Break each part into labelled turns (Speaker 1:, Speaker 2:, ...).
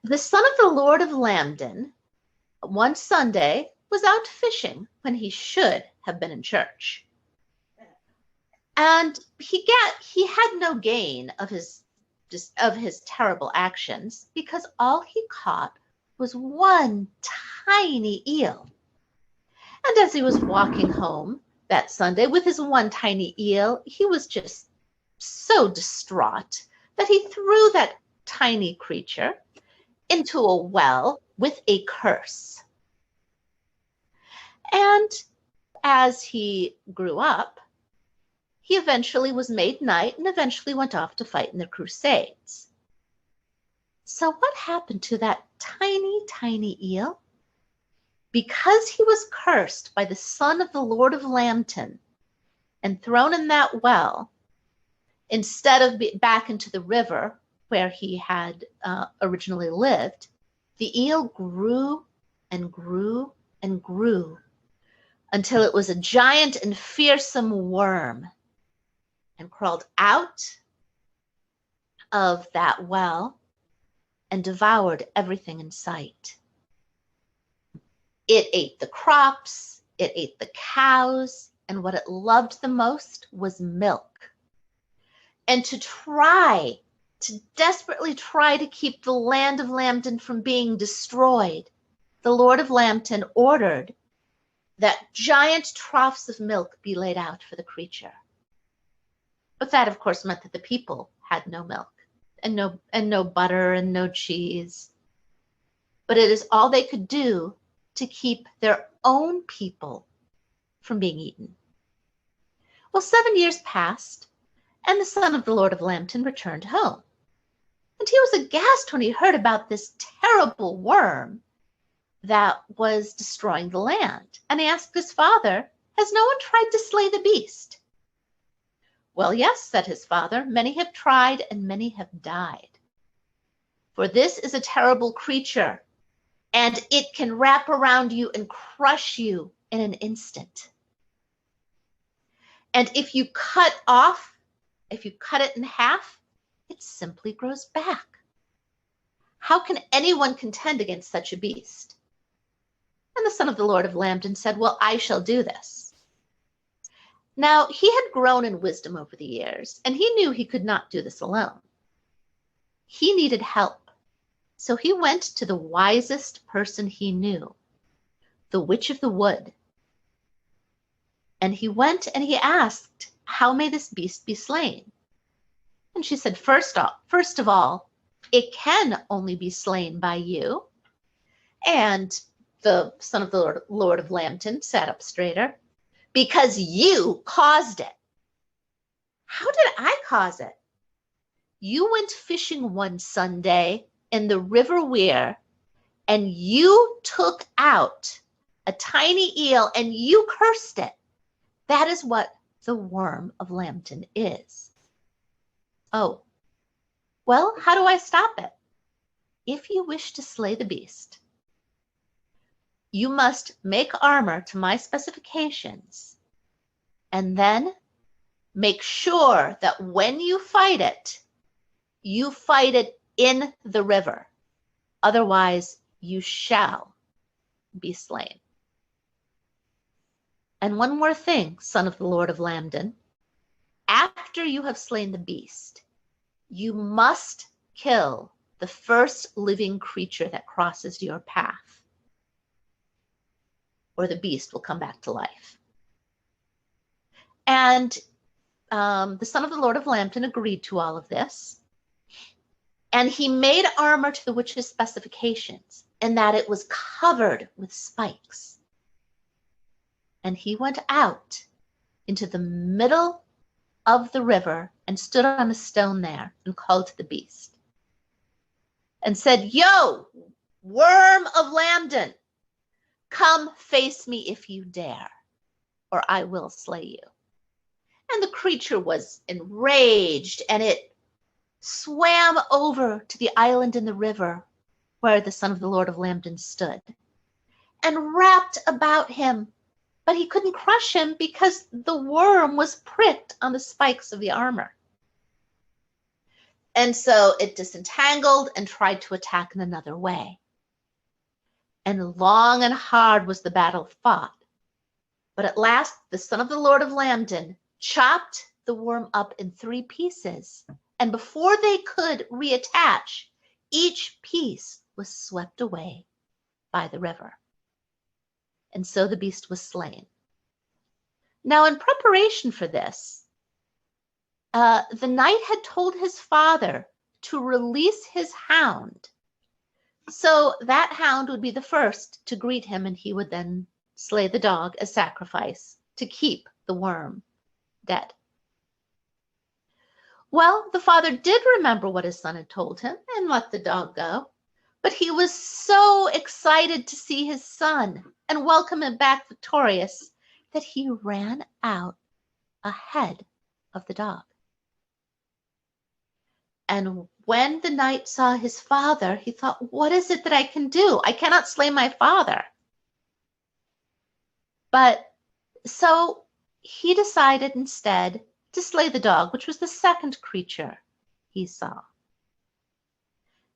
Speaker 1: The son of the Lord of Lambton, one Sunday, was out fishing when he should have been in church. And he had no gain of his terrible actions, because all he caught was one tiny eel. And as he was walking home that Sunday with his one tiny eel, he was just so distraught that he threw that tiny creature into a well with a curse. And as he grew up, he eventually was made knight and eventually went off to fight in the Crusades. So what happened to that tiny, tiny eel? Because he was cursed by the son of the Lord of Lambton and thrown in that well, instead of back into the river where he had originally lived, the eel grew and grew and grew until it was a giant and fearsome worm, and crawled out of that well and devoured everything in sight. It ate the crops, it ate the cows, and what it loved the most was milk. And to desperately try to keep the land of Lambton from being destroyed, the Lord of Lambton ordered that giant troughs of milk be laid out for the creature. But that, of course, meant that the people had no milk and no butter and no cheese. But it is all they could do to keep their own people from being eaten. Well, 7 years passed, and the son of the Lord of Lambton returned home. And he was aghast when he heard about this terrible worm that was destroying the land. And he asked his father, "Has no one tried to slay the beast?" "Well, yes," said his father, "many have tried and many have died. For this is a terrible creature, and it can wrap around you and crush you in an instant. And if you cut it in half, it simply grows back. How can anyone contend against such a beast?" And the son of the Lord of Lambton said, "Well, I shall do this." Now, he had grown in wisdom over the years, and he knew he could not do this alone. He needed help. So he went to the wisest person he knew, the Witch of the Wood. And he went and he asked, "How may this beast be slain?" And she said, first of all, it can only be slain by you." And the son of the Lord of Lambton sat up straighter. "Because you caused it." "How did I cause it?" "You went fishing one Sunday in the River Weir, and you took out a tiny eel and you cursed it. That is what the worm of Lambton is." "Oh, well, how do I stop it?" "If you wish to slay the beast, you must make armor to my specifications, and then make sure that when you fight it in the river. Otherwise, you shall be slain. And one more thing, son of the Lord of Lambton. After you have slain the beast, you must kill the first living creature that crosses your path, or the beast will come back to life." And the son of the Lord of Lambton agreed to all of this. And he made armor to the witch's specifications, in that it was covered with spikes. And he went out into the middle of the river and stood on a stone there and called to the beast and said, "Yo, worm of Lambton, come face me if you dare, or I will slay you." And the creature was enraged, and it swam over to the island in the river where the son of the Lord of Lambton stood and wrapped about him. But he couldn't crush him because the worm was pricked on the spikes of the armor. And so it disentangled and tried to attack in another way. And long and hard was the battle fought. But at last, the son of the Lord of Lambton chopped the worm up in 3 pieces. And before they could reattach, each piece was swept away by the river. And so the beast was slain. Now, in preparation for this, the knight had told his father to release his hound. So that hound would be the first to greet him, and he would then slay the dog as sacrifice to keep the worm dead. Well, the father did remember what his son had told him and let the dog go. But he was so excited to see his son and welcome him back victorious that he ran out ahead of the dog. And when the knight saw his father, he thought, what is it that I can do? I cannot slay my father. But so he decided instead to slay the dog, which was the second creature he saw.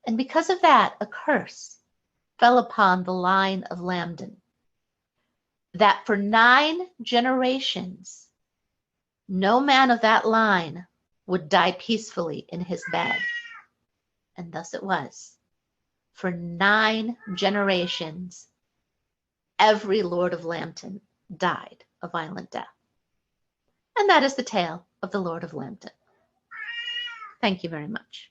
Speaker 1: And because of that, a curse fell upon the line of Lambton, that for 9 generations, no man of that line would die peacefully in his bed. And thus it was. For 9 generations, every Lord of Lambton died a violent death. And that is the tale of the Lord of Lambton. Thank you very much.